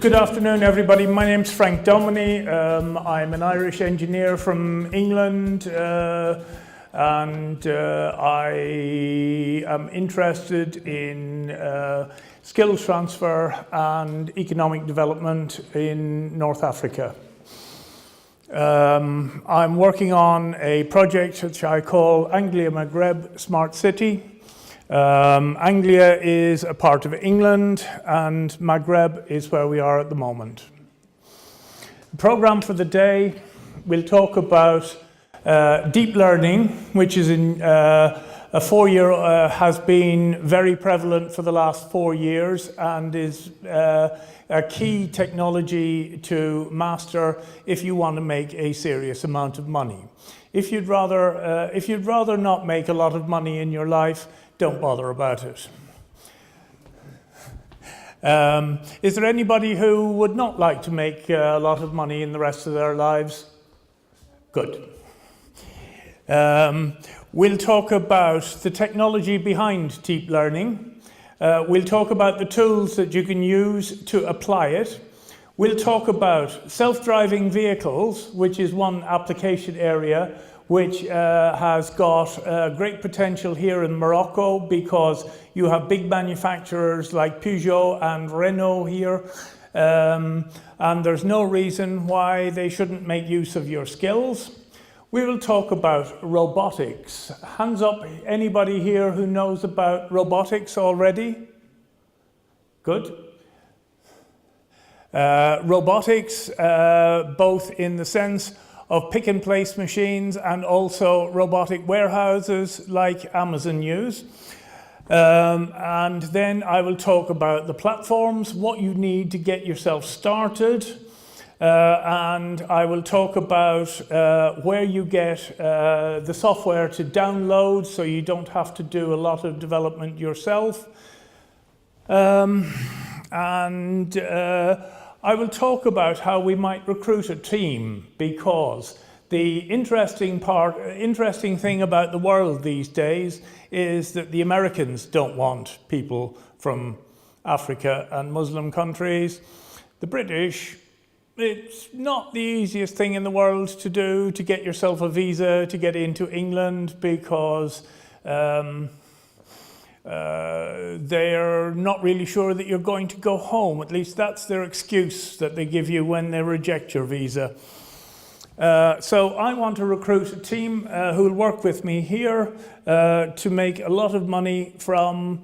Good afternoon, everybody. My name's Frank Dominy. I'm an Irish engineer from England, and I am interested in skills transfer and economic development in North Africa. I'm working on a project which I call Anglia Maghreb Smart City. Anglia is a part of England and Maghreb is where we are at the moment. The program for the day, we'll talk about deep learning, which is in has been very prevalent for the last 4 years and is a key technology to master if you want to make a serious amount of money. If you'd rather not make a lot of money in your life, don't bother about it. Is there anybody who would not like to make a lot of money in the rest of their lives? Good. We'll talk about the technology behind deep learning. We'll talk about the tools that you can use to apply it. We'll talk about self-driving vehicles, which is one application area which has got great potential here in Morocco because you have big manufacturers like Peugeot and Renault here, and there's no reason why they shouldn't make use of your skills. We will talk about robotics. Hands up, anybody here who knows about robotics already? Good. Robotics, both in the sense of pick and place machines and also robotic warehouses like Amazon use. And then I will talk about the platforms, what you need to get yourself started. And I will talk about where you get the software to download so you don't have to do a lot of development yourself. I will talk about how we might recruit a team, because the interesting thing about the world these days is that the Americans don't want people from Africa and Muslim countries. The British, it's not the easiest thing in the world to do, to get yourself a visa to get into England, because they're not really sure that you're going to go home. At least that's their excuse that they give you when they reject your visa. So I want to recruit a team who will work with me here to make a lot of money from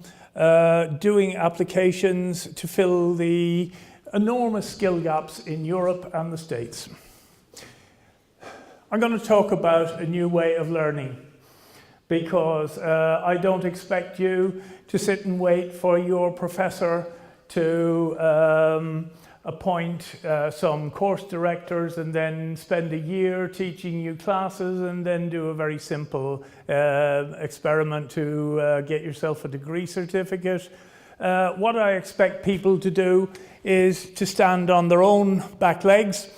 doing applications to fill the enormous skill gaps in Europe and the States. I'm going to talk about a new way of learning, because I don't expect you to sit and wait for your professor to appoint some course directors and then spend a year teaching you classes and then do a very simple experiment to get yourself a degree certificate. What I expect people to do is to stand on their own back legs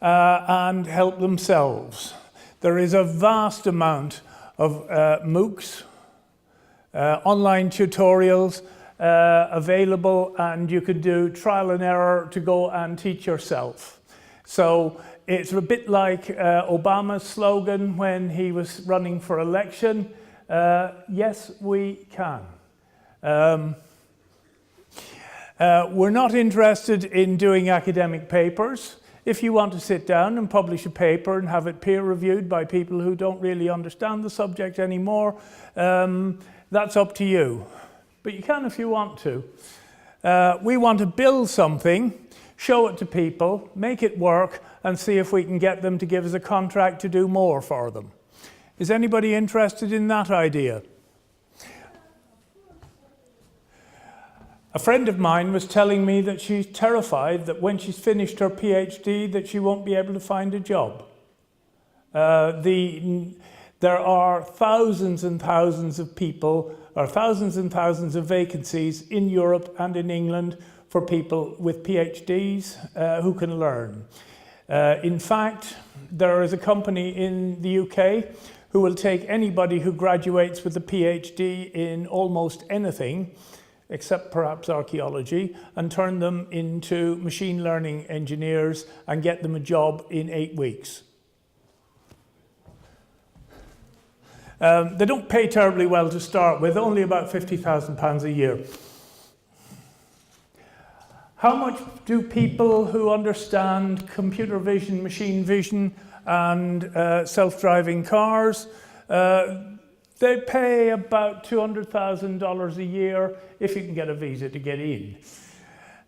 and help themselves. There is a vast amount of MOOCs, online tutorials available, and you could do trial and error to go and teach yourself. So it's a bit like Obama's slogan when he was running for election, yes, we can. We're not interested in doing academic papers. If you want to sit down and publish a paper and have it peer reviewed by people who don't really understand the subject anymore, that's up to you. But you can if you want to. We want to build something, show it to people, make it work, and see if we can get them to give us a contract to do more for them. Is anybody interested in that idea? A friend of mine was telling me that she's terrified that when she's finished her PhD that she won't be able to find a job. There are thousands and thousands of people, or thousands and thousands of vacancies in Europe and in England for people with PhDs who can learn. In fact, there is a company in the UK who will take anybody who graduates with a PhD in almost anything except perhaps archaeology, and turn them into machine learning engineers and get them a job in 8 weeks. They don't pay terribly well to start with, only about £50,000 a year. How much do people who understand computer vision, machine vision, and self-driving cars, they pay about $200,000 a year if you can get a visa to get in.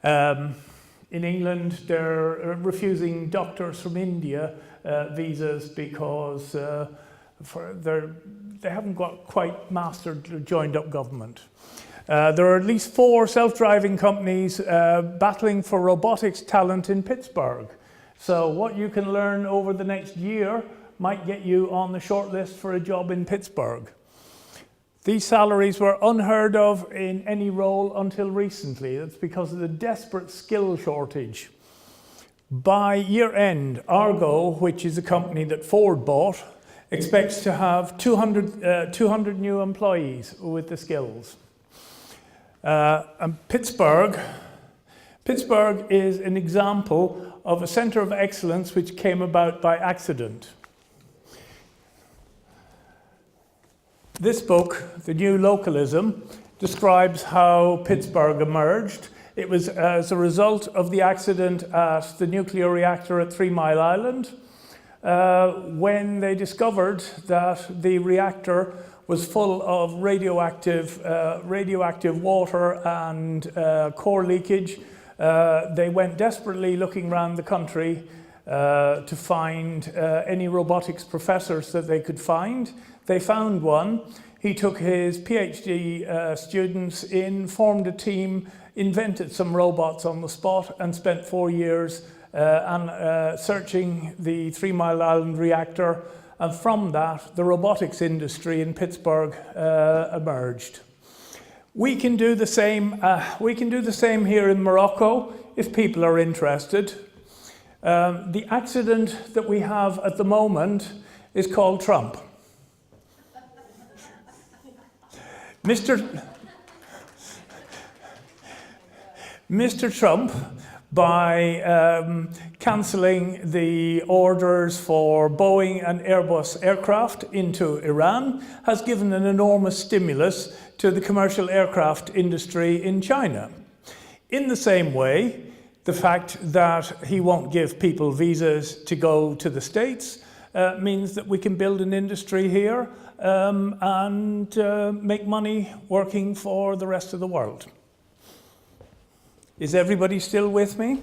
In England, they're refusing doctors from India visas because they haven't got quite mastered the joined-up government. There are at least 4 self-driving companies battling for robotics talent in Pittsburgh. So what you can learn over the next year might get you on the shortlist for a job in Pittsburgh. These salaries were unheard of in any role until recently. That's because of the desperate skill shortage. By year end, Argo, which is a company that Ford bought, expects to have 200 new employees with the skills. And Pittsburgh is an example of a center of excellence which came about by accident. This book, The New Localism, describes how Pittsburgh emerged. It was as a result of the accident at the nuclear reactor at 3 Mile Island, when they discovered that the reactor was full of radioactive water and core leakage. They went desperately looking around the country to find any robotics professors that they could find. They found one. He took his PhD students in, formed a team, invented some robots on the spot, and spent 4 years searching the 3 Mile Island reactor. And from that, the robotics industry in Pittsburgh emerged. We can do the same. We can do the same here in Morocco if people are interested. The accident that we have at the moment is called Trump. Mr. Trump, by cancelling the orders for Boeing and Airbus aircraft into Iran, has given an enormous stimulus to the commercial aircraft industry in China. In the same way, the fact that he won't give people visas to go to the States means that we can build an industry here and make money working for the rest of the world. Is everybody still with me?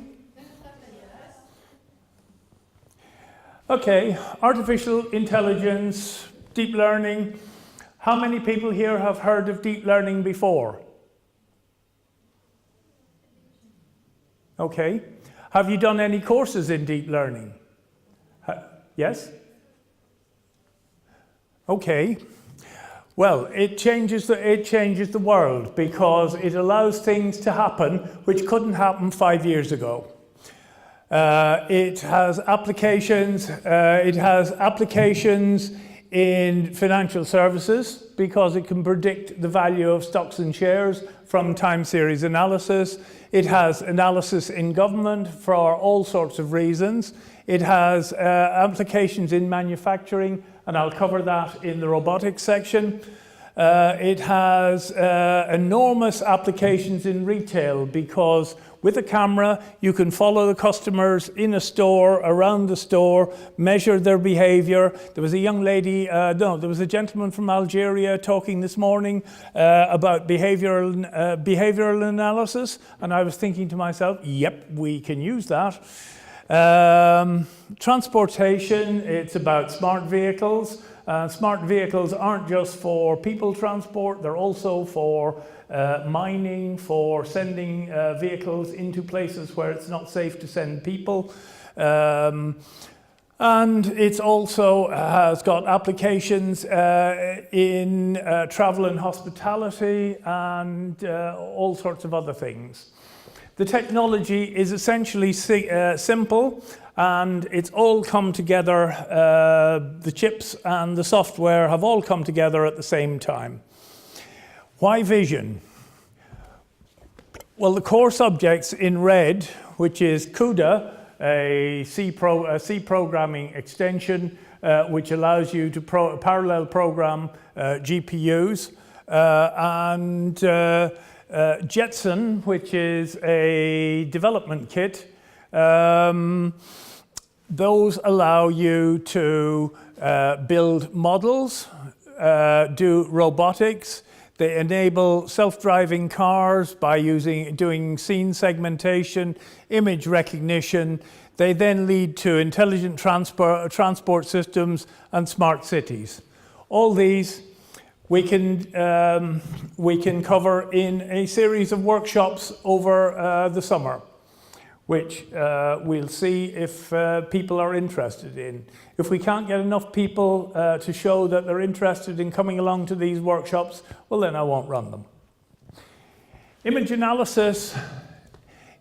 Okay, artificial intelligence, deep learning. How many people here have heard of deep learning before? Okay. Have you done any courses in deep learning? Yes? Okay. Well, it changes the world because it allows things to happen which couldn't happen 5 years ago. It has applications. In financial services because it can predict the value of stocks and shares from time series analysis. It has analysis in government for all sorts of reasons. It has applications in manufacturing, and I'll cover that in the robotics section. It has enormous applications in retail because with a camera you can follow the customers in a store, around the store, measure their behavior. There was a young lady, there was a gentleman from Algeria talking this morning about behavioral analysis, and I was thinking to myself, yep, we can use that. Transportation, it's about smart vehicles. Smart vehicles aren't just for people transport, they're also for mining, for sending vehicles into places where it's not safe to send people. And it's also has got applications in travel and hospitality and all sorts of other things. The technology is essentially simple, and it's all come together. The chips and the software have all come together at the same time. Why vision? Well, the core subjects in red, which is CUDA, a C programming extension, which allows you to parallel program GPUs, and Jetson, which is a development kit. Those allow you to build models, do robotics. They enable self-driving cars by doing scene segmentation, image recognition. They then lead to intelligent transport systems and smart cities. All these we can cover in a series of workshops over the summer, which we'll see if people are interested in. If we can't get enough people to show that they're interested in coming along to these workshops, well, then I won't run them. Image analysis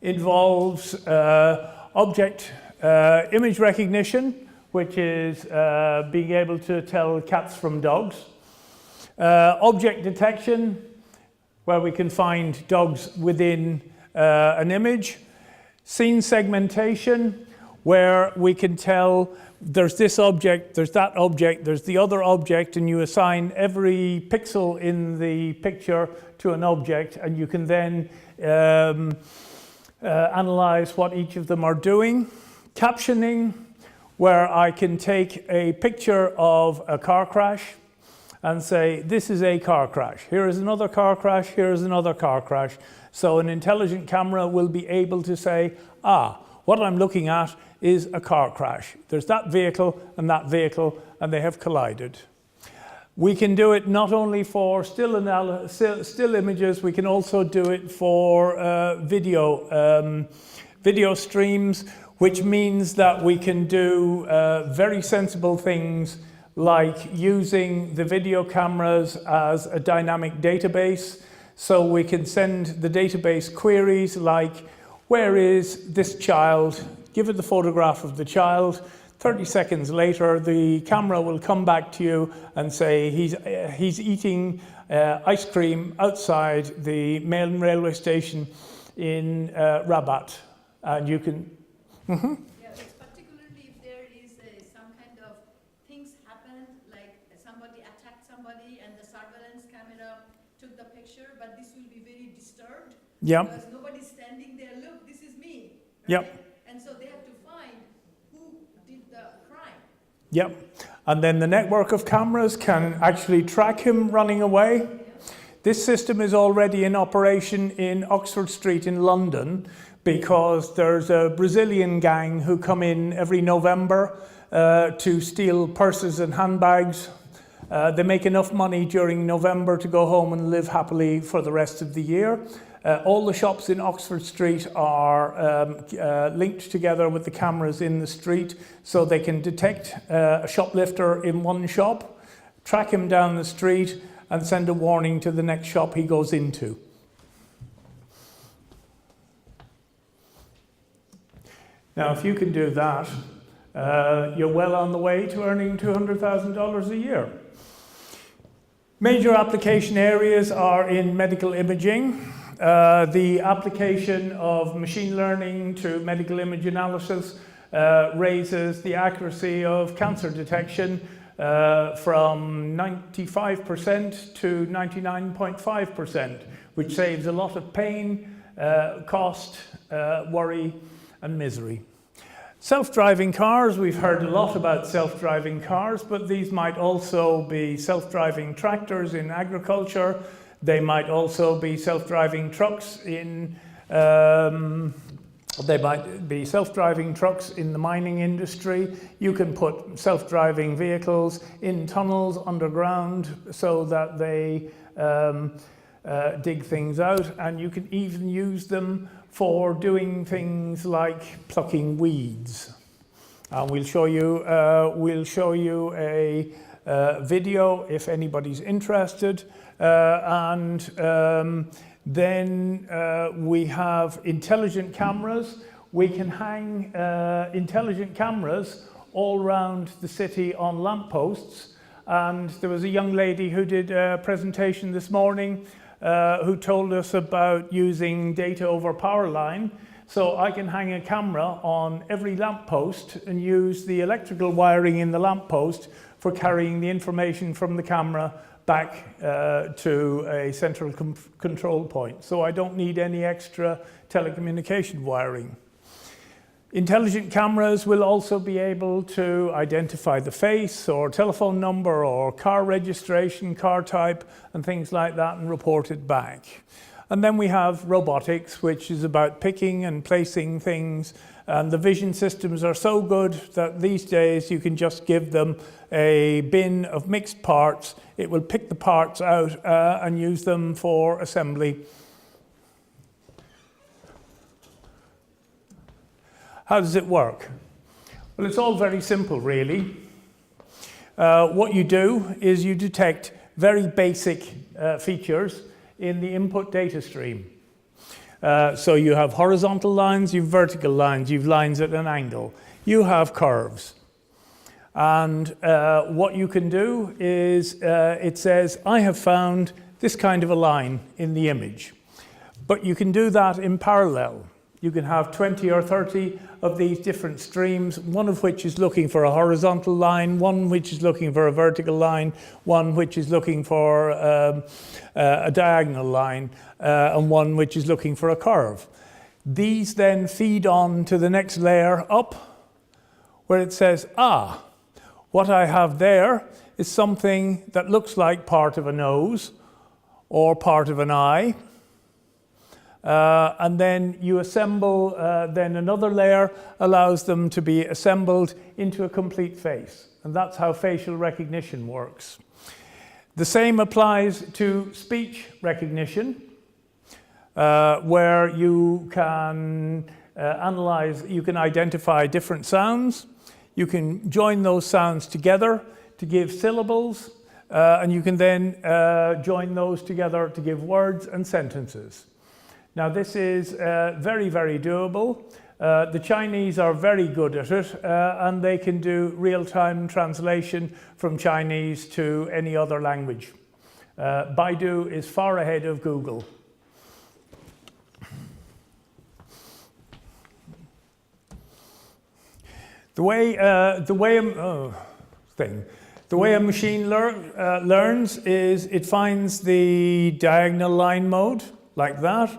involves object image recognition, which is being able to tell cats from dogs. Object detection, where we can find dogs within an image. Scene segmentation, where we can tell there's this object, there's that object, there's the other object, and you assign every pixel in the picture to an object, and you can then analyze what each of them are doing. Captioning, where I can take a picture of a car crash and say, this is a car crash. Here is another car crash, here is another car crash. So an intelligent camera will be able to say, what I'm looking at is a car crash. There's that vehicle, and they have collided. We can do it not only for still images, we can also do it for video streams, which means that we can do very sensible things like using the video cameras as a dynamic database. So we can send the database queries like, where is this child? Give it the photograph of the child. 30 seconds later, the camera will come back to you and say he's eating ice cream outside the main railway station in Rabat. And you can... Mm-hmm. Yeah, it's particularly if there is some kind of things happened, like somebody attacked somebody and the surveillance camera took the picture, but this will be very disturbed. Yeah. Because nobody's standing there, look, this is me. Right? Yep. And so they have to find who did the crime. Yep. And then the network of cameras can actually track him running away. Yeah. This system is already in operation in Oxford Street in London, because there's a Brazilian gang who come in every November to steal purses and handbags. They make enough money during November to go home and live happily for the rest of the year. All the shops in Oxford Street are linked together with the cameras in the street, so they can detect a shoplifter in one shop, track him down the street, and send a warning to the next shop he goes into. Now, if you can do that, you're well on the way to earning $200,000 a year. Major application areas are in medical imaging. The application of machine learning to medical image analysis raises the accuracy of cancer detection from 95% to 99.5%, which saves a lot of pain, cost, worry, and misery. Self-driving cars, we've heard a lot about self-driving cars, but these might also be self-driving tractors in agriculture. They might also be self-driving trucks in the mining industry. You can put self-driving vehicles in tunnels underground so that they dig things out, and you can even use them for doing things like plucking weeds. We'll show you a video if anybody's interested. Then we have intelligent cameras. We can hang intelligent cameras all around the city on lampposts. And there was a young lady who did a presentation this morning who told us about using data over power line. So I can hang a camera on every lamppost and use the electrical wiring in the lamppost for carrying the information from the camera back to a central control point. So I don't need any extra telecommunication wiring. Intelligent cameras will also be able to identify the face or telephone number or car registration, car type, and things like that, and report it back. And then we have robotics, which is about picking and placing things. And the vision systems are so good that these days you can just give them a bin of mixed parts. It will pick the parts out and use them for assembly. How does it work? Well, it's all very simple, really. What you do is you detect very basic features in the input data stream. So you have horizontal lines, you have vertical lines, you have lines at an angle. You have curves. And what you can do is it says, I have found this kind of a line in the image. But you can do that in parallel. You can have 20 or 30 of these different streams, one of which is looking for a horizontal line, one which is looking for a vertical line, one which is looking for a diagonal line, and one which is looking for a curve. These then feed on to the next layer up, where it says, what I have there is something that looks like part of a nose or part of an eye. And then you assemble, then another layer allows them to be assembled into a complete face. And that's how facial recognition works. The same applies to speech recognition, where you can you can identify different sounds. You can join those sounds together to give syllables, and you can then join those together to give words and sentences. Now this is very, very doable. The Chinese are very good at it, and they can do real-time translation from Chinese to any other language. Baidu is far ahead of Google. The way a machine learns is it finds the diagonal line mode, like that.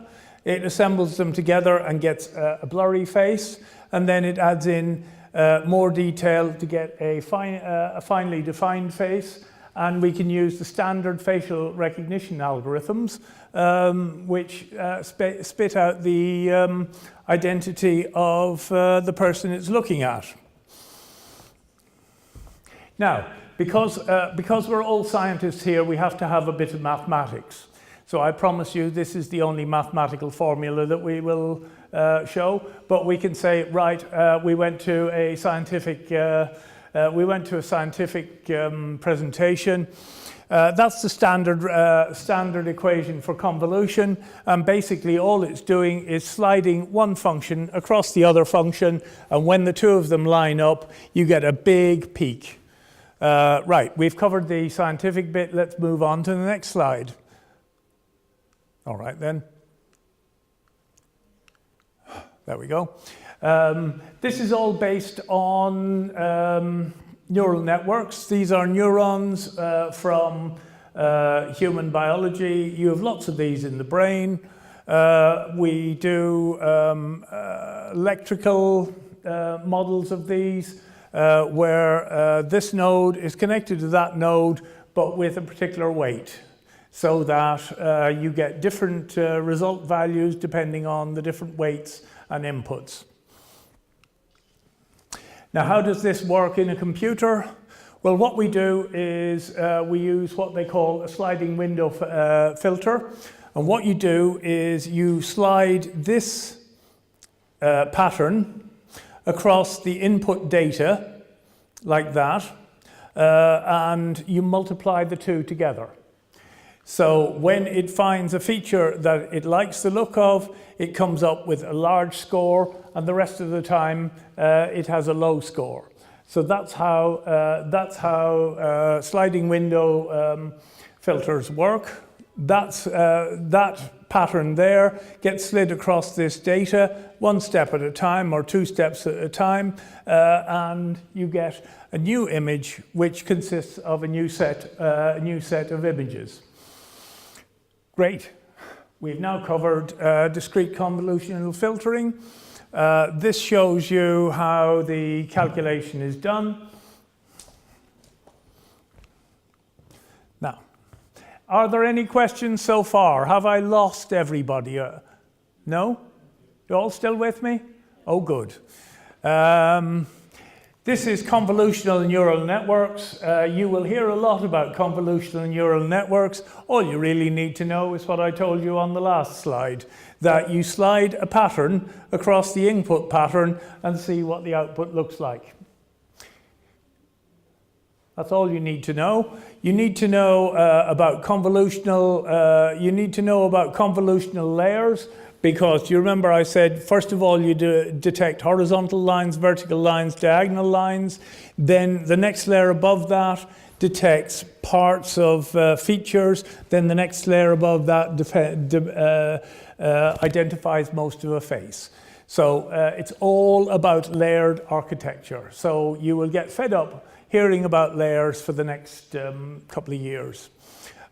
It assembles them together and gets a blurry face, and then it adds in more detail to get a finely defined face. And we can use the standard facial recognition algorithms, which spit out the identity of the person it's looking at. Now, because we're all scientists here, we have to have a bit of mathematics. So I promise you this is the only mathematical formula that we will show, but we can say, right, we went to a scientific presentation. That's the standard equation for convolution, and basically all it's doing is sliding one function across the other function, and when the two of them line up, you get a big peak. Right, we've covered the scientific bit. Let's move on to the next slide. All right, then. There we go. This is all based on neural networks. These are neurons from human biology. You have lots of these in the brain. We do electrical models of these where this node is connected to that node, but with a particular weight, so that you get different result values depending on the different weights and inputs. Now, how does this work in a computer? Well, what we do is we use what they call a sliding window filter. And what you do is you slide this pattern across the input data, like that, and you multiply the two together. So when it finds a feature that it likes the look of, it comes up with a large score, and the rest of the time it has a low score. So that's how sliding window filters work. that pattern there gets slid across this data one step at a time or two steps at a time, and you get a new image which consists of a new set of images. Great. We've now covered discrete convolutional filtering. This shows you how the calculation is done. Now, are there any questions so far? Have I lost everybody? No? You're all still with me? Oh, good. This is convolutional neural networks. You will hear a lot about convolutional neural networks. All you really need to know is what I told you on the last slide, that you slide a pattern across the input pattern and see what the output looks like. That's all you need to know. You need to know about convolutional layers, because do you remember I said, first of all, you detect horizontal lines, vertical lines, diagonal lines. Then the next layer above that detects parts of features. Then the next layer above that identifies most of a face. So it's all about layered architecture. So you will get fed up hearing about layers for the next couple of years.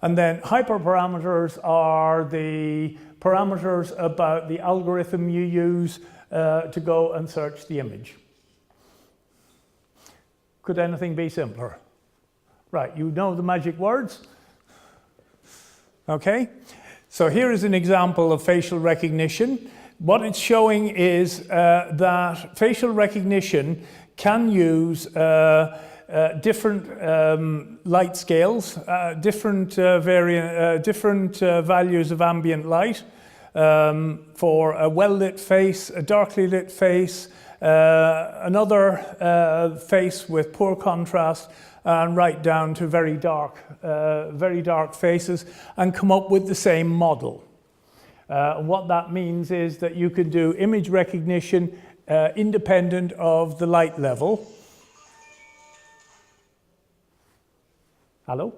And then hyperparameters are the parameters about the algorithm you use to go and search the image. Could anything be simpler? Right, you know the magic words? Okay, so here is an example of facial recognition. What it's showing is that facial recognition can use different light scales, different values of ambient light for a well-lit face, a darkly lit face, another face with poor contrast, and right down to very dark faces, and come up with the same model. What that means is that you can do image recognition independent of the light level. Hello?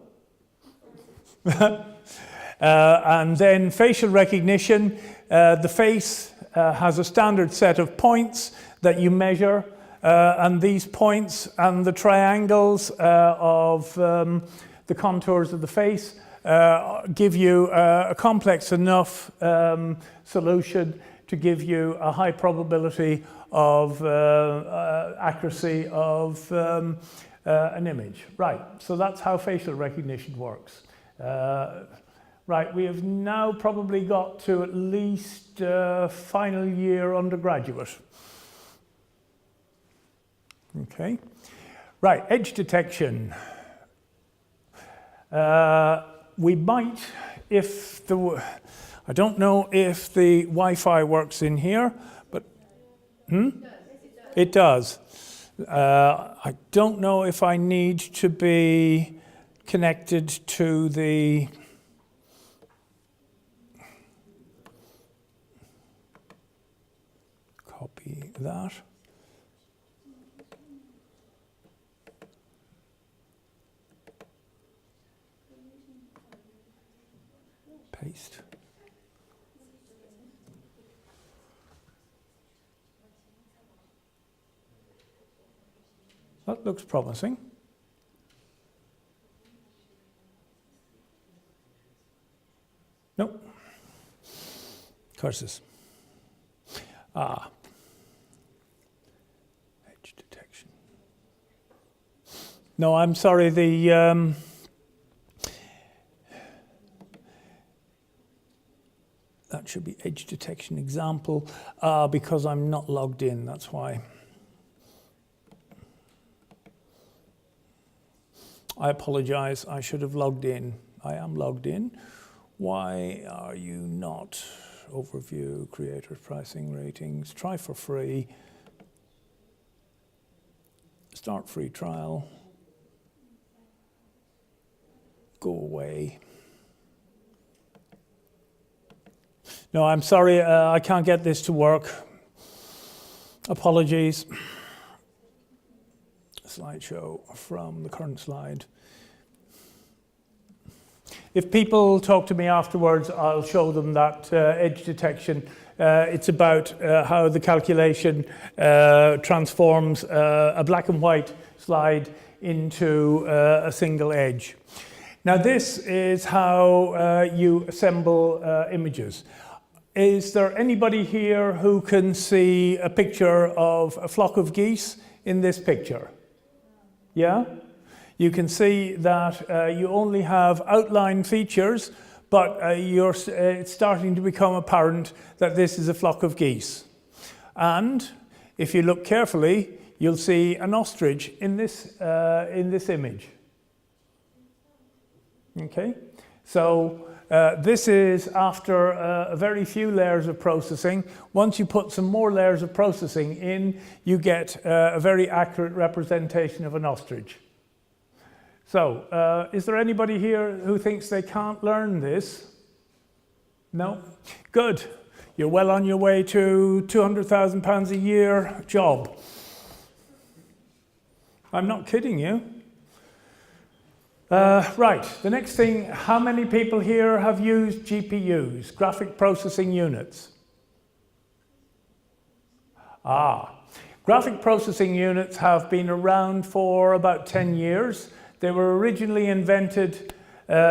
And then facial recognition, the face has a standard set of points that you measure, and these points and the triangles of the contours of the face give you a complex enough solution to give you a high probability of accuracy of an image. Right, so that's how facial recognition works. Right, we have now probably got to at least final year undergraduate. Okay, right, edge detection. We might, if the, I don't know if the Wi-Fi works in here, but it does. I don't know if I need to be connected to the copy that. Paste. That looks promising. Nope. Curses. Ah. Edge detection. No, I'm sorry, the that should be edge detection example, because I'm not logged in, that's why. I apologize, I should have logged in. I am logged in. Why are you not? Overview, creators, pricing, ratings, try for free. Start free trial. Go away. No, I'm sorry, I can't get this to work. Apologies. Slideshow from the current slide. if people talk to me afterwards, I'll show them that edge detection. It's about how the calculation transforms a black and white slide into a single edge. Now this is how you assemble images. Is there anybody here who can see a picture of a flock of geese in this picture? Yeah? You can see that you only have outline features, but it's starting to become apparent that this is a flock of geese. And if you look carefully, you'll see an ostrich in this image. Okay? So this is after a very few layers of processing. Once you put some more layers of processing in, you get a very accurate representation of an ostrich. So, is there anybody here who thinks they can't learn this? No? Good. You're well on your way to £200,000 a year job. I'm not kidding you. Right, the next thing, how many people here have used GPUs, graphic processing units? Graphic processing units have been around for about 10 years. They were originally invented by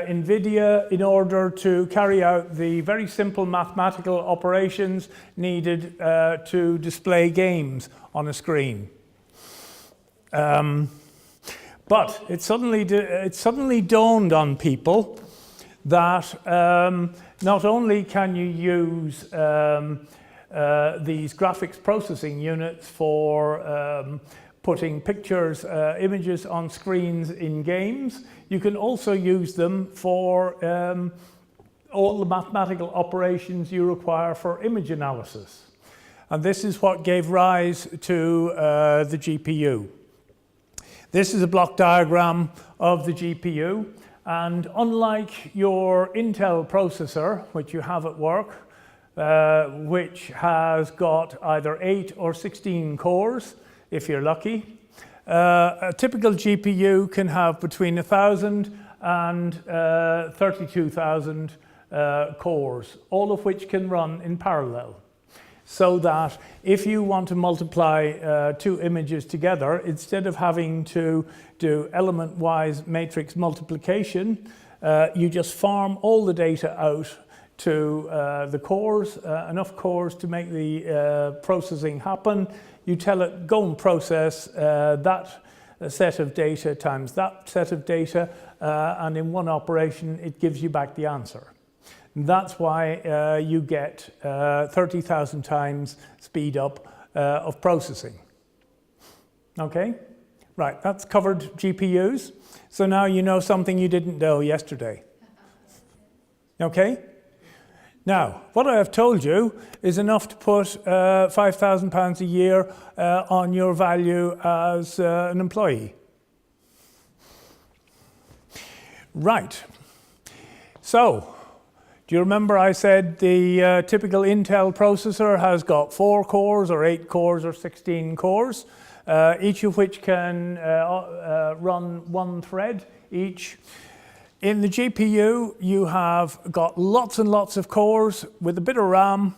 NVIDIA in order to carry out the very simple mathematical operations needed to display games on a screen. But it suddenly dawned on people that not only can you use these graphics processing units for putting pictures, images on screens in games, you can also use them for all the mathematical operations you require for image analysis. And this is what gave rise to the GPU. This is a block diagram of the GPU, and unlike your Intel processor, which you have at work, which has got either 8 or 16 cores, if you're lucky, a typical GPU can have between 1,000 and 32,000 cores, all of which can run in parallel. So that if you want to multiply two images together, instead of having to do element-wise matrix multiplication, you just farm all the data out to the cores, enough cores to make the processing happen. You tell it, go and process that set of data times that set of data, and in one operation, it gives you back the answer. That's why you get 30,000 times speed up of processing. Okay? Right, that's covered GPUs. So now you know something you didn't know yesterday. Okay? Now, what I have told you is enough to put £5,000 a year on your value as an employee. Right. So, do you remember I said the typical Intel processor has got 4 cores or 8 cores or 16 cores, each of which can run one thread each. In the GPU, you have got lots and lots of cores with a bit of RAM,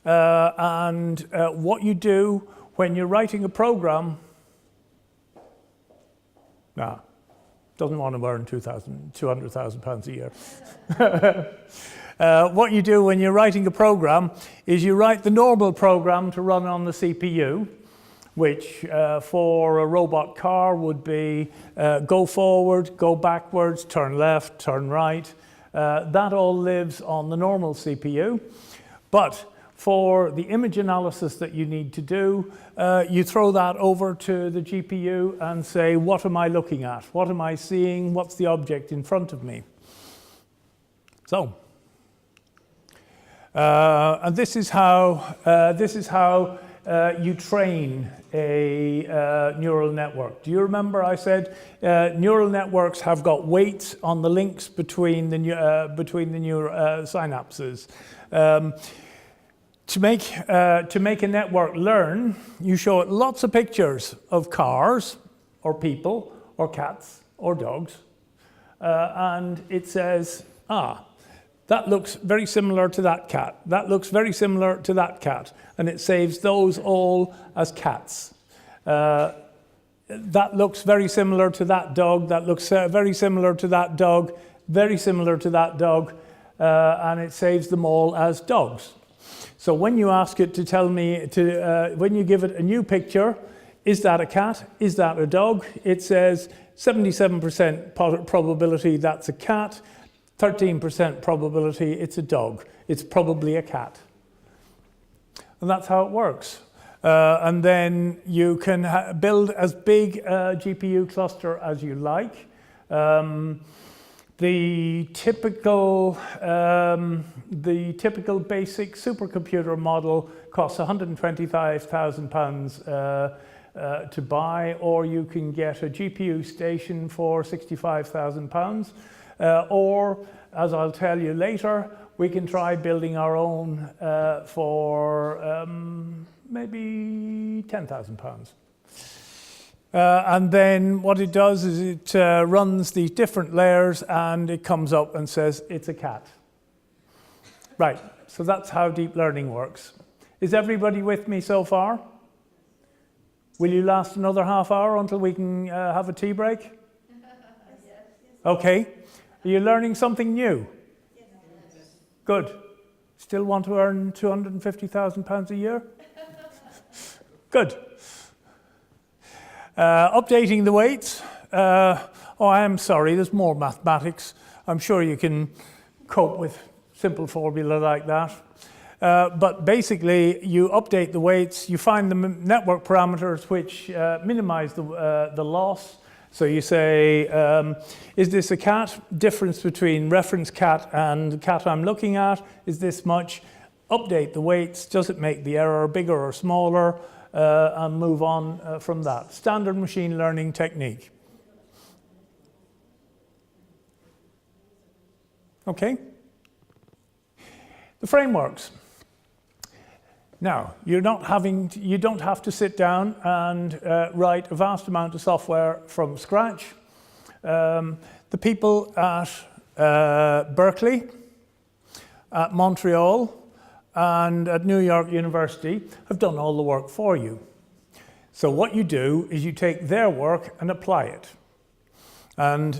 and what you do when you're writing a program, doesn't want to earn £200,000 a year. What you do when you're writing a program is you write the normal program to run on the CPU, which for a robot car would be go forward, go backwards, turn left, turn right. That all lives on the normal CPU. But for the image analysis that you need to do, you throw that over to the GPU and say, what am I looking at? What am I seeing? What's the object in front of me? So, and this is how you train a neural network. Do you remember I said neural networks have got weights on the links between the synapses. To make a network learn, you show it lots of pictures of cars or people or cats or dogs, and it says, that looks very similar to that cat. That looks very similar to that cat. And it saves those all as cats. That looks very similar to that dog. That looks very similar to that dog. Very similar to that dog. And it saves them all as dogs. So when you ask it to tell me, when you give it a new picture, is that a cat? Is that a dog? It says 77% probability that's a cat. 13% probability it's a dog. It's probably a cat. And that's how it works. And then you can build as big a GPU cluster as you like. The typical basic supercomputer model costs £125,000 to buy, or you can get a GPU station for £65,000. Or, as I'll tell you later, we can try building our own for maybe £10,000. And then what it does is it runs these different layers and it comes up and says it's a cat. Right, so that's how deep learning works. Is everybody with me so far? Will you last another half hour until we can have a tea break? Okay. Are you learning something new? Yes. Good. Still want to earn £250,000 a year? Good. Updating the weights. I'm sorry, there's more mathematics. I'm sure you can cope with simple formula like that. But basically, you update the weights, you find the network parameters which minimize the loss. So you say, is this a cat? Difference between reference cat and the cat I'm looking at is this much. Update the weights. Does it make the error bigger or smaller? And move on from that. Standard machine learning technique. Okay. The frameworks. Now, you don't have to sit down and write a vast amount of software from scratch. The people at Berkeley, at Montreal, and at New York University have done all the work for you. So what you do is you take their work and apply it. And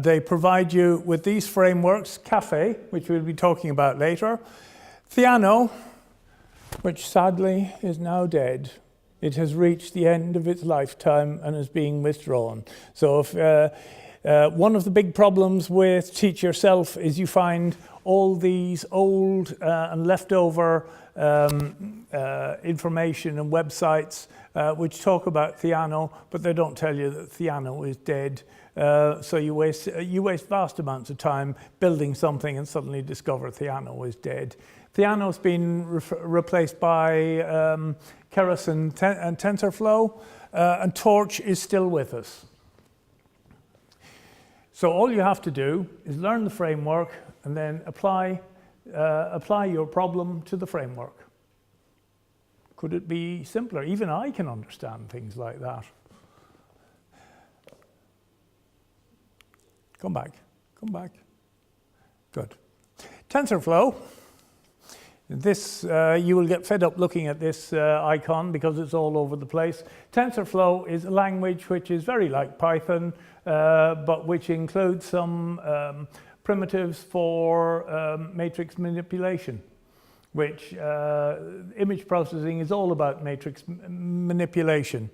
they provide you with these frameworks, Caffe, which we'll be talking about later, Theano, which sadly is now dead. It has reached the end of its lifetime and is being withdrawn. So if one of the big problems with Teach Yourself is you find all these old and leftover information and websites which talk about Theano, but they don't tell you that Theano is dead. So you waste vast amounts of time building something and suddenly discover Theano is dead. Theano's been replaced by Keras and TensorFlow, and Torch is still with us. So all you have to do is learn the framework and then apply your problem to the framework. Could it be simpler? Even I can understand things like that. Come back. Good. TensorFlow. This, you will get fed up looking at this icon because it's all over the place. TensorFlow is a language which is very like Python, but which includes some primitives for matrix manipulation, which image processing is all about matrix manipulation.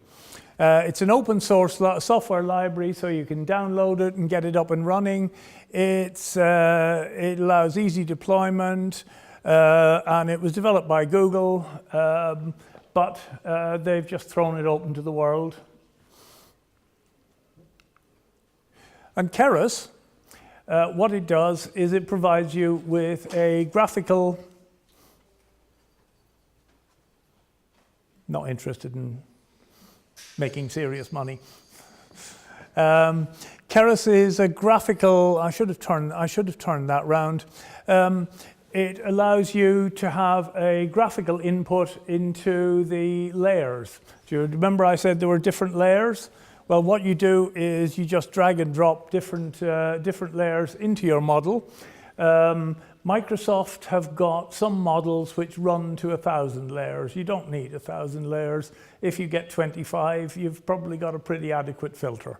It's an open source software library, so you can download it and get it up and running. It allows easy deployment. And it was developed by Google, but they've just thrown it open to the world. And Keras, what it does is it provides you with a graphical, not interested in making serious money. Keras is a graphical, I should have turned that round. It allows you to have a graphical input into the layers. Do you remember I said there were different layers? Well, what you do is you just drag and drop different layers into your model. Microsoft have got some models which run to 1,000 layers. You don't need 1,000 layers. If you get 25, you've probably got a pretty adequate filter.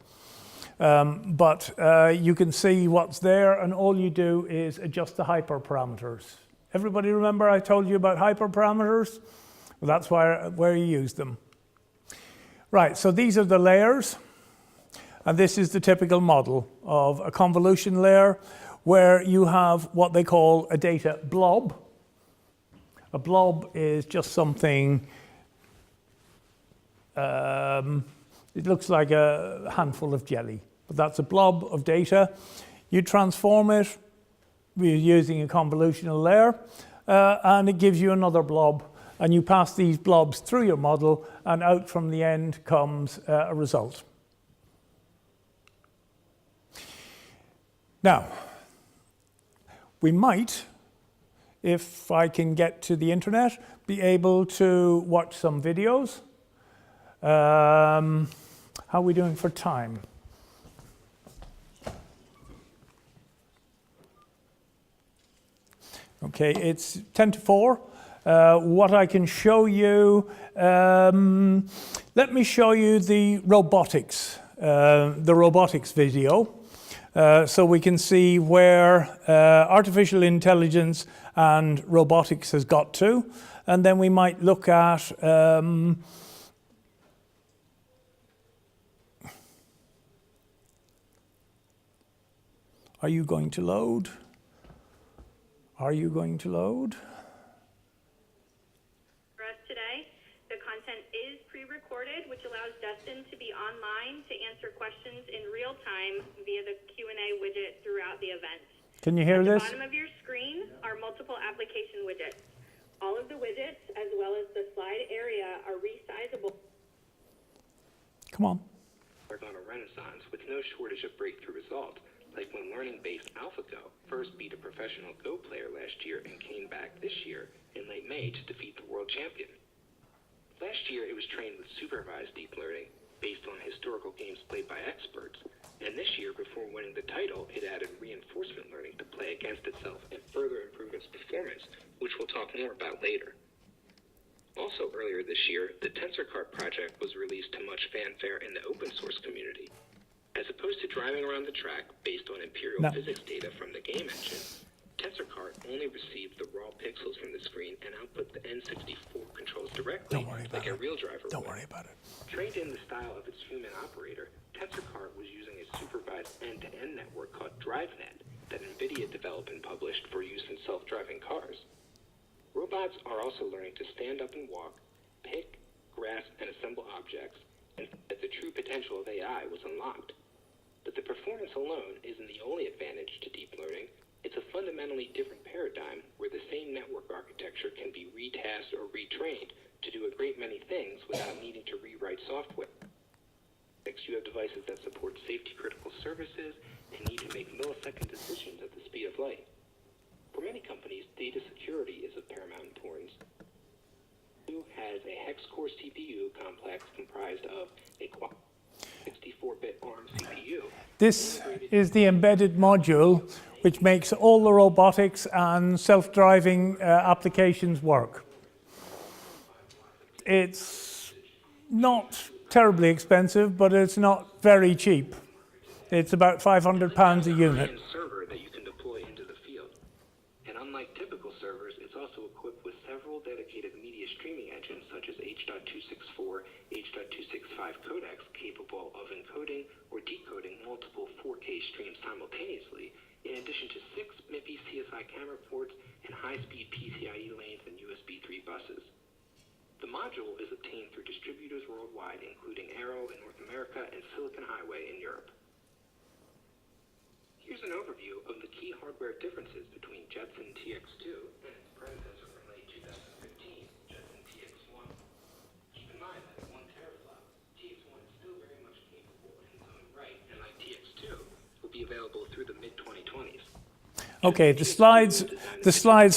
But you can see what's there, and all you do is adjust the hyperparameters. Everybody remember I told you about hyperparameters? Well, that's where you use them. Right, so these are the layers, and this is the typical model of a convolution layer where you have what they call a data blob. A blob is just something, it looks like a handful of jelly, but that's a blob of data. You transform it using a convolutional layer, and it gives you another blob. And you pass these blobs through your model, and out from the end comes a result. Now, we might, if I can get to the internet, be able to watch some videos. How are we doing for time? Okay, it's 10 to 4. What I can show you, let me show you the robotics video, so we can see where artificial intelligence and robotics has got to, and then we might look at are you going to load? Are you going to load? Which allows Dustin to be online to answer questions in real time via the Q&A widget throughout the event. Can you hear this? At the bottom of your screen are multiple application widgets. All of the widgets, as well as the slide area, are resizable. Come on. On a renaissance with no shortage of breakthrough results, like when learning-based AlphaGo first beat a professional Go player last year and came back this year in late May to defeat the world champion. Last year, it was trained with supervised deep learning based on historical games played by experts. And this year, before winning the title, it added reinforcement learning to play against itself and further improve its performance, which we'll talk more about later. Also earlier this year, the TensorCart project was released to much fanfare in the open source community. As opposed to driving around the track based on imperial physics data from the game engine, TensorCart only receives the raw pixels from the screen and output the N64 controls directly, like a real driver would. Don't worry about it. Trained in the style of its human operator, TensorCart was using a supervised end-to-end network called DriveNet that NVIDIA developed and published for use in self-driving cars. Robots are also learning to stand up and walk, pick, grasp, and assemble objects, and that the true potential of AI was unlocked. But the performance alone isn't the only advantage to deep learning. It's a fundamentally different paradigm where the same network architecture can be retasked or retrained to do a great many things without needing to rewrite software. You have devices that support safety-critical services and need to make millisecond decisions at the speed of light. For many companies, data security is of paramount importance. Ubuntu has a hex-core CPU complex comprised of a 64-bit ARM CPU. This is the embedded module which makes all the robotics and self-driving applications work. It's not terribly expensive, but it's not very cheap. It's about £500 a unit. Server that you can deploy into the field. And unlike typical servers, it's also equipped with several dedicated media streaming engines such as H.264, H.265 codecs capable of encoding or decoding multiple 4K streams simultaneously, in addition to 6 MIPI CSI camera ports and high-speed PCIe lanes and USB 3 buses. The module is obtained through distributors worldwide, including Arrow in North America and Silicon Highway in Europe. Here's an overview of the key hardware differences between Jetson TX2 and its predecessor from late 2015, Jetson TX1. Keep in mind that at 1 teraflop, TX1 is still very much capable in its own right, and like TX2, will be available through the mid-2020s. Okay, the slides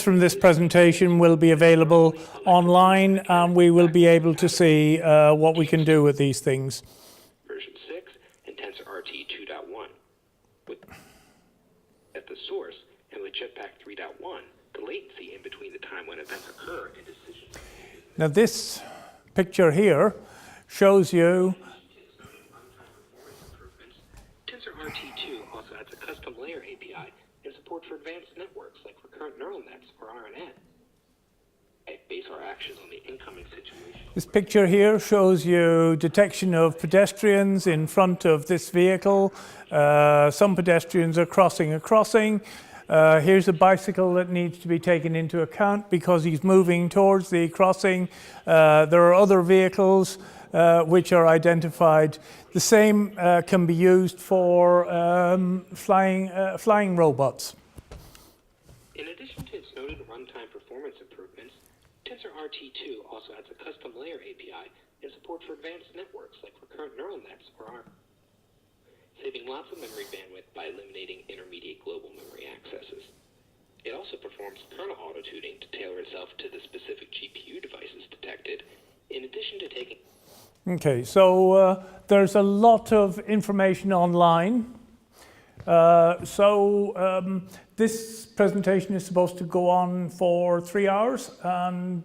from this presentation will be available online, and we will be able to see what we can do with these things. Version 6 at the source, and with Jetpack 3.1, the latency in between the time when events occur and decisions. Now this picture here shows you TensorRT2 also adds a custom layer API and support for advanced networks like recurrent neural nets or RNN. I base our actions on the incoming situation. This picture here shows you detection of pedestrians in front of this vehicle. Some pedestrians are crossing a crossing. Here's a bicycle that needs to be taken into account because he's moving towards the crossing. There are other vehicles which are identified. The same can be used for flying robots. In addition to its noted runtime performance improvements, TensorRT2 also adds a custom layer API and support for advanced networks like recurrent neural nets or RNN, saving lots of memory bandwidth by eliminating intermediate global memory accesses. It also performs kernel auto-tuning to tailor itself to the specific GPU devices detected, in addition to taking... Okay, so there's a lot of information online. This presentation is supposed to go on for 3 hours, and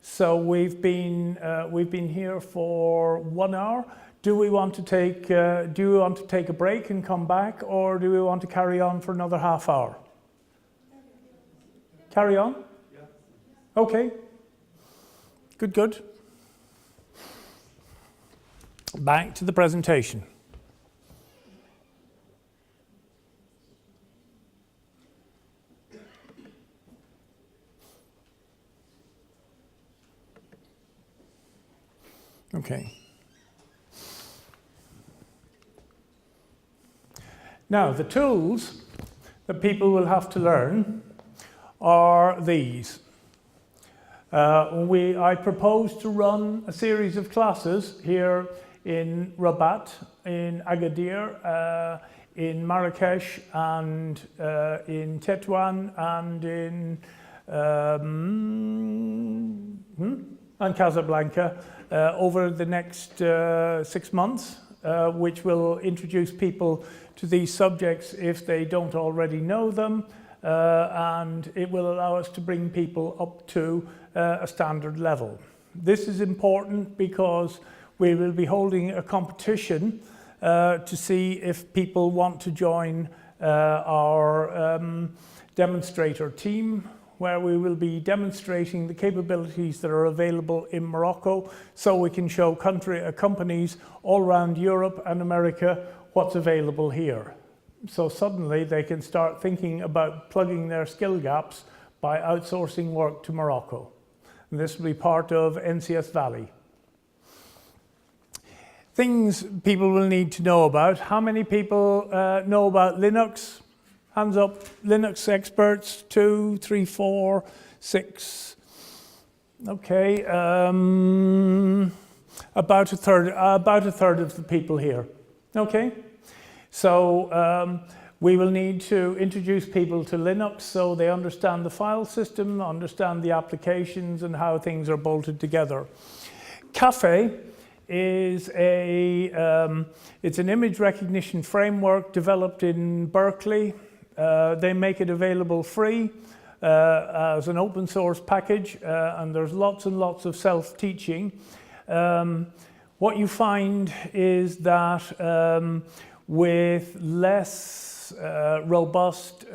so we've been here for 1 hour. Do we want to take a break and come back, or do we want to carry on for another half hour? Carry on? Yeah. Okay. Good. Back to the presentation. Okay. Now, the tools that people will have to learn are these. I propose to run a series of classes here in Rabat, in Agadir, in Marrakesh, and in Pt1, and in and Casablanca over the next 6 months, which will introduce people to these subjects if they don't already know them, and it will allow us to bring people up to a standard level. This is important because we will be holding a competition to see if people want to join our demonstrator team, where we will be demonstrating the capabilities that are available in Morocco, so we can show companies all around Europe and America what's available here. So suddenly they can start thinking about plugging their skill gaps by outsourcing work to Morocco. And this will be part of NCS Valley. Things people will need to know about. How many people know about Linux? Hands up, Linux experts, 2, 3, 4, 6. Okay, about a third of the people here. Okay, so we will need to introduce people to Linux so they understand the file system, understand the applications and how things are bolted together. Caffe is it's an image recognition framework developed in Berkeley. They make it available free as an open source package, and there's lots and lots of self-teaching. What you find is that with less robust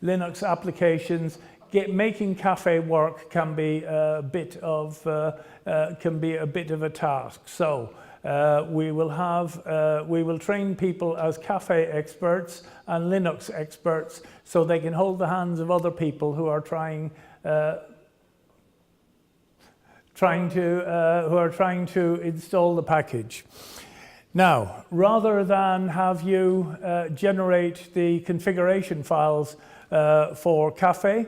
Linux applications, making Caffe work can be a bit of a task. So we will train people as Caffe experts and Linux experts, so they can hold the hands of other people who are trying to install the package. Now, rather than have you generate the configuration files for Caffe,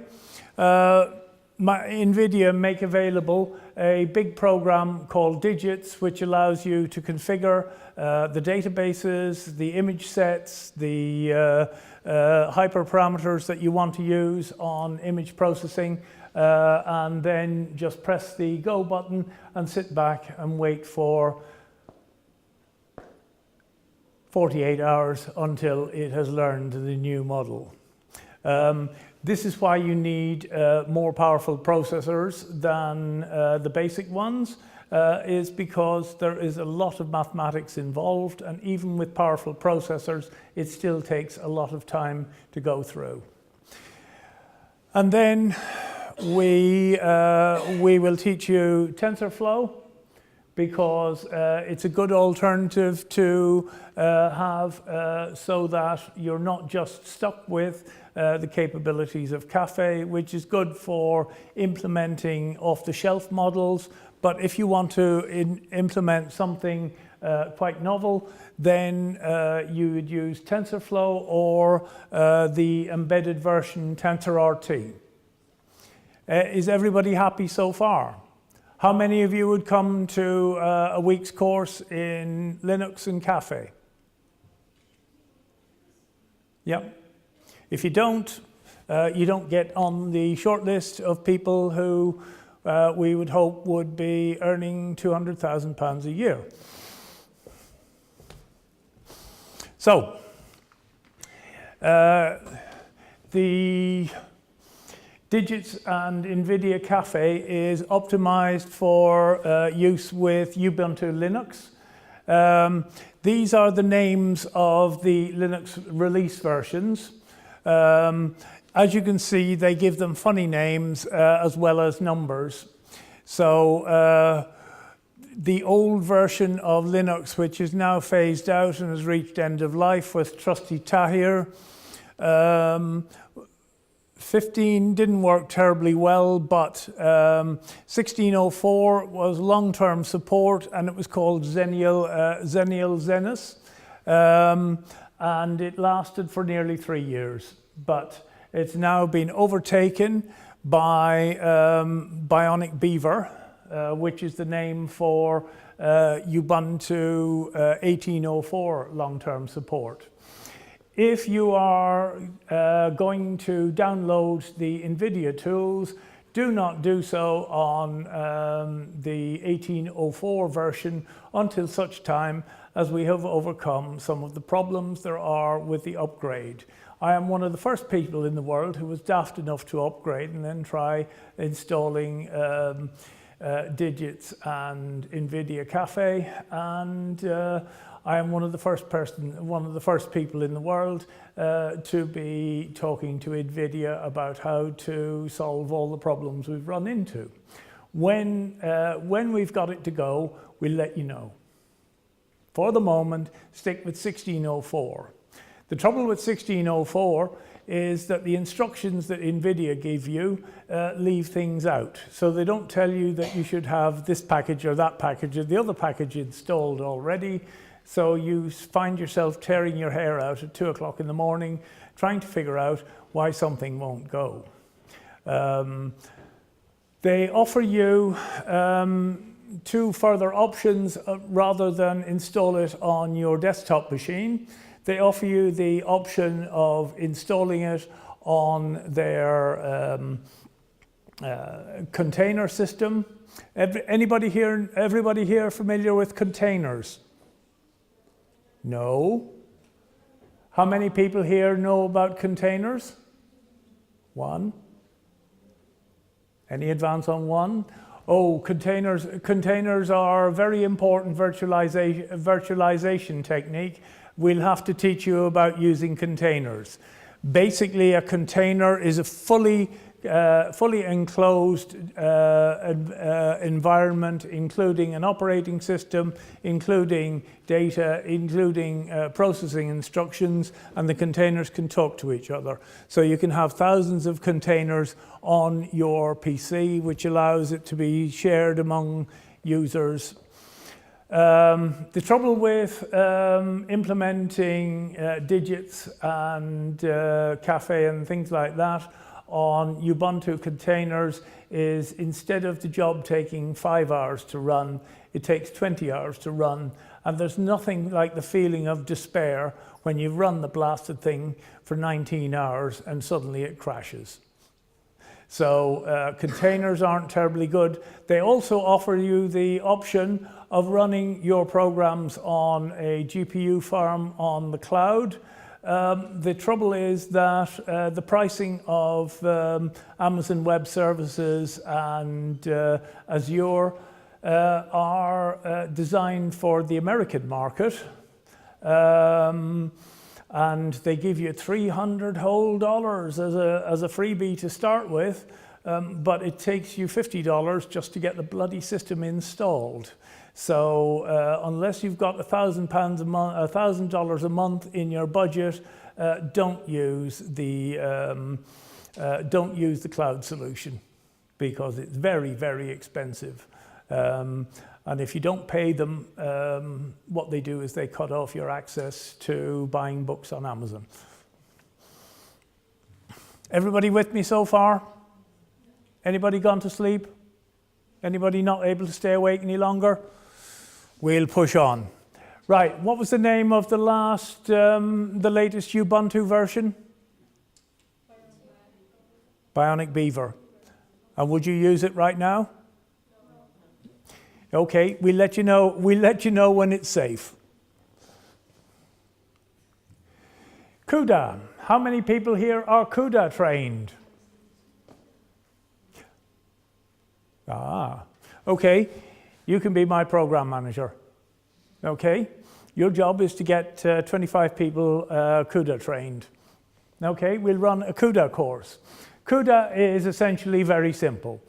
NVIDIA make available a big program called Digits, which allows you to configure the databases, the image sets, the hyperparameters that you want to use on image processing, and then just press the go button and sit back and wait for 48 hours until it has learned the new model. This is why you need more powerful processors than the basic ones, is because there is a lot of mathematics involved, and even with powerful processors, it still takes a lot of time to go through. And then we will teach you TensorFlow, because it's a good alternative to have so that you're not just stuck with the capabilities of Caffe, which is good for implementing off-the-shelf models. But if you want to implement something quite novel, then you would use TensorFlow or the embedded version TensorRT. Is everybody happy so far? How many of you would come to a week's course in Linux and Caffe? Yep. If you don't get on the short list of people who we would hope would be earning £200,000 a year. So, the Digits and NVIDIA Caffe is optimized for use with Ubuntu Linux. These are the names of the Linux release versions. As you can see, they give them funny names as well as numbers. So the old version of Linux, which is now phased out and has reached end of life, was Trusty Tahir. 15 didn't work terribly well, but 1604 was long-term support, and it was called Xennial Xenus, and it lasted for nearly 3 years. But it's now been overtaken by Bionic Beaver, which is the name for Ubuntu 1804 long-term support. If you are going to download the NVIDIA tools, do not do so on the 1804 version until such time as we have overcome some of the problems there are with the upgrade. I am one of the first people in the world who was daft enough to upgrade and then try installing Digits and NVIDIA Caffe, and I am one of the first people in the world to be talking to NVIDIA about how to solve all the problems we've run into. When we've got it to go, we'll let you know. For the moment, stick with 1604. The trouble with 1604 is that the instructions that NVIDIA give you leave things out. So they don't tell you that you should have this package or that package or the other package installed already. So you find yourself tearing your hair out at 2 o'clock in the morning, trying to figure out why something won't go. They offer you 2 further options rather than install it on your desktop machine. They offer you the option of installing it on their container system. Everybody here familiar with containers? No. How many people here know about containers? 1. Any advance on 1? Oh, containers are a very important virtualization technique. We'll have to teach you about using containers. Basically, a container is a fully enclosed environment, including an operating system, including data, including processing instructions, and the containers can talk to each other. So you can have thousands of containers on your PC, which allows it to be shared among users. The trouble with implementing Digits and Caffe and things like that on Ubuntu containers is, instead of the job taking 5 hours to run, it takes 20 hours to run. And there's nothing like the feeling of despair when you've run the blasted thing for 19 hours and suddenly it crashes. So containers aren't terribly good. They also offer you the option of running your programs on a GPU farm on the cloud. The trouble is that the pricing of Amazon Web Services and Azure are designed for the American market. And they give you $300 whole as a freebie to start with, but it takes you $50 just to get the bloody system installed. So unless you've got $1,000 a month, $1,000 a month in your budget, don't use the cloud solution because it's very, very expensive. And if you don't pay them, what they do is they cut off your access to buying books on Amazon. Everybody with me so far? Anybody gone to sleep? Anybody not able to stay awake any longer? We'll push on. Right, what was the name of the latest Ubuntu version? Bionic Beaver. And would you use it right now? Okay, we'll let you know when it's safe. CUDA. How many people here are CUDA trained? Okay. You can be my program manager. Okay? Your job is to get 25 people CUDA trained. Okay, we'll run a CUDA course. CUDA is essentially very simple.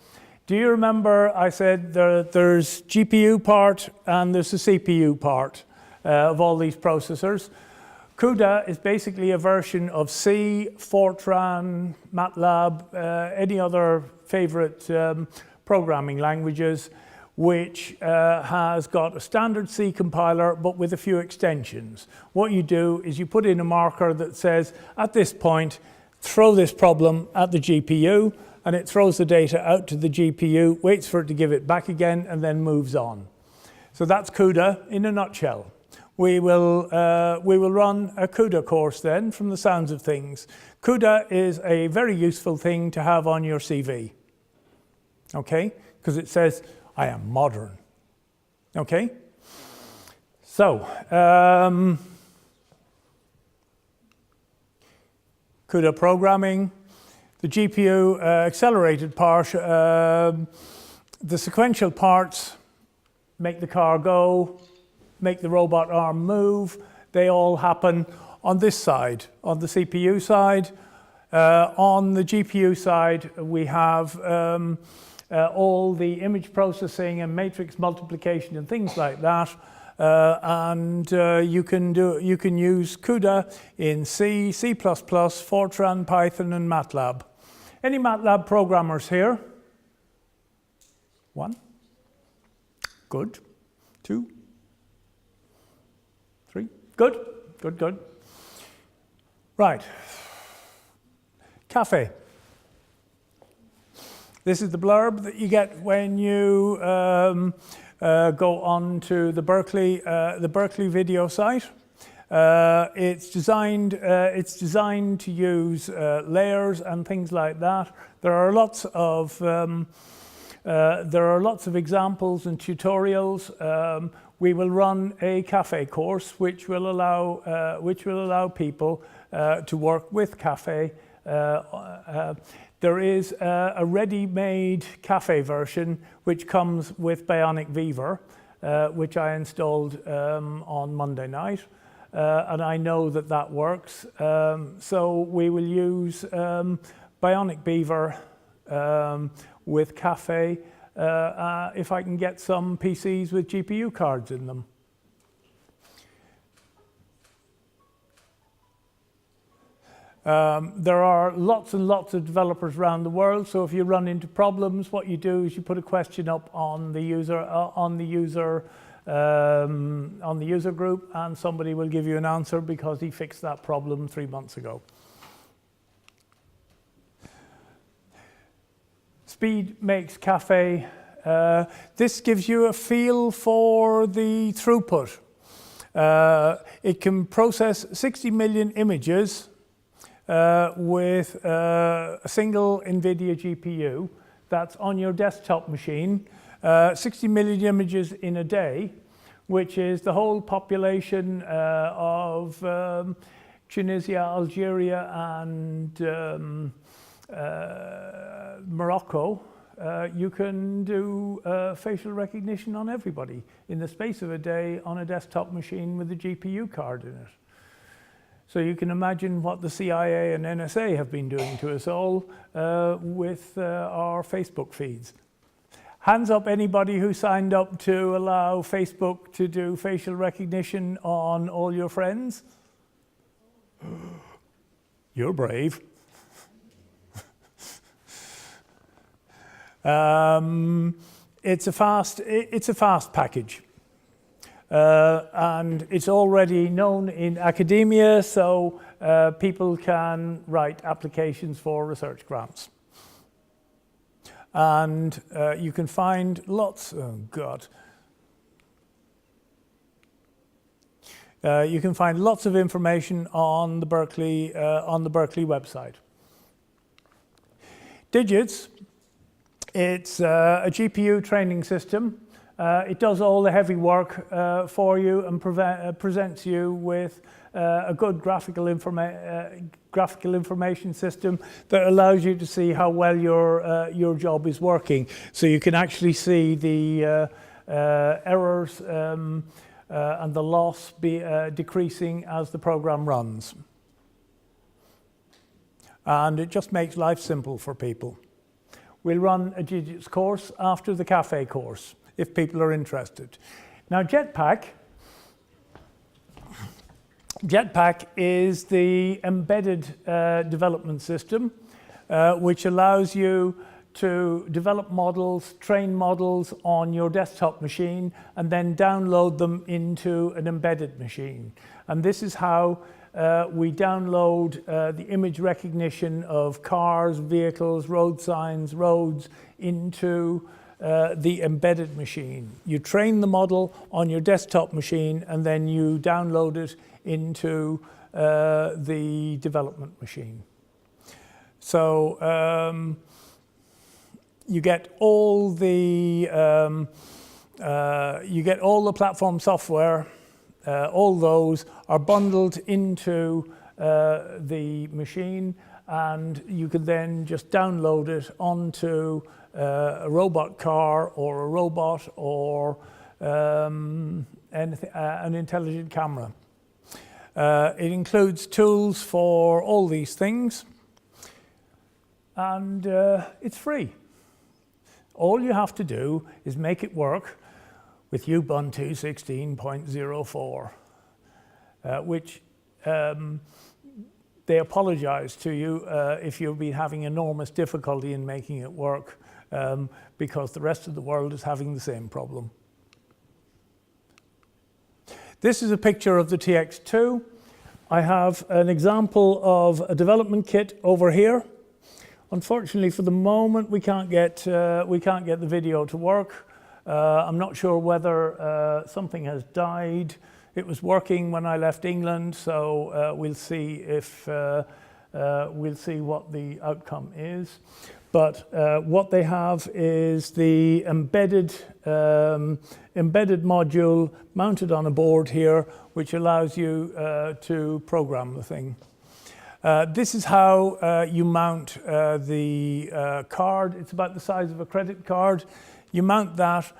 Do you remember I said there's GPU part and there's a CPU part of all these processors? CUDA is basically a version of C, Fortran, MATLAB, any other favorite programming languages, which has got a standard C compiler but with a few extensions. What you do is you put in a marker that says, at this point, throw this problem at the GPU, and it throws the data out to the GPU, waits for it to give it back again, and then moves on. So that's CUDA in a nutshell. We will run a CUDA course then, from the sounds of things. CUDA is a very useful thing to have on your CV, okay? Because it says, I am modern, okay? So, CUDA programming, the GPU accelerated part, the sequential parts make the car go, make the robot arm move. They all happen on this side, on the CPU side. On the GPU side, we have all the image processing and matrix multiplication and things like that. You can use CUDA in C, C++, Fortran, Python, and MATLAB. Any MATLAB programmers here? One? Good. Two? Three? Good. Good, good. Right. Caffe. This is the blurb that you get when you go on to the Berkeley video site. It's designed to use layers and things like that. There are lots of examples and tutorials. We will run a Caffe course, which will allow people to work with Caffe. There is a ready-made Caffe version which comes with Bionic Beaver, which I installed on Monday night. And I know that works. So we will use Bionic Beaver with Caffe if I can get some PCs with GPU cards in them. There are lots and lots of developers around the world, so if you run into problems, what you do is you put a question up on the user group, and somebody will give you an answer because he fixed that problem 3 months ago. Speed makes Caffe. This gives you a feel for the throughput. It can process 60 million images with a single NVIDIA GPU that's on your desktop machine, 60 million images in a day, which is the whole population of Tunisia, Algeria, and Morocco. You can do facial recognition on everybody in the space of a day on a desktop machine with a GPU card in it. So you can imagine what the CIA and NSA have been doing to us all with our Facebook feeds. Hands up anybody who signed up to allow Facebook to do facial recognition on all your friends. You're brave. It's a fast package. And it's already known in academia, so people can write applications for research grants. And you can find lots, you can find lots of information on the Berkeley website. Digits, it's a GPU training system. It does all the heavy work for you and presents you with a good graphical information system that allows you to see how well your job is working. So you can actually see the errors and the loss decreasing as the program runs. And it just makes life simple for people. We'll run a Digits course after the Caffe course, if people are interested. Now Jetpack is the embedded development system which allows you to develop models, train models on your desktop machine and then download them into an embedded machine. And this is how we download the image recognition of cars, vehicles, road signs, roads into the embedded machine. You train the model on your desktop machine and then you download it into the development machine. So you get all the platform software. All those are bundled into the machine, and you can then just download it onto a robot car or a robot or an intelligent camera. It includes tools for all these things, and it's free. All you have to do is make it work with Ubuntu 16.04, which they apologize to you if you've been having enormous difficulty in making it work, because the rest of the world is having the same problem. This is a picture of the TX2. I have an example of a development kit over here. Unfortunately, for the moment, we can't get the video to work. I'm not sure whether something has died. It was working when I left England, so we'll see if we'll see what the outcome is. But what they have is the embedded module mounted on a board here, which allows you to program the thing. This is how you mount the card. It's about the size of a credit card. You mount that,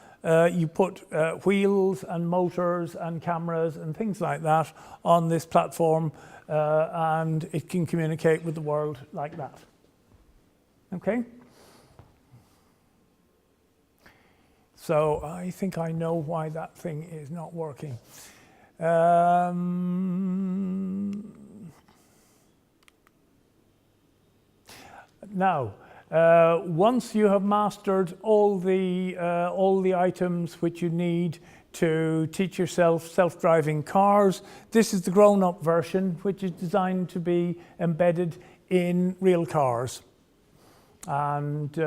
you put wheels and motors and cameras and things like that on this platform, and it can communicate with the world like that. Okay? So I think I know why that thing is not working. Now, once you have mastered all the items which you need to teach yourself self-driving cars, this is the grown-up version, which is designed to be embedded in real cars. And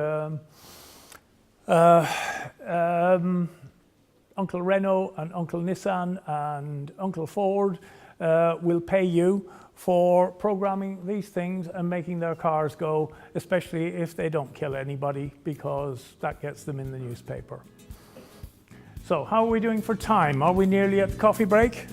Uncle Renault and Uncle Nissan and Uncle Ford will pay you for programming these things and making their cars go, especially if they don't kill anybody, because that gets them in the newspaper. So how are we doing for time? Are we nearly at the coffee break?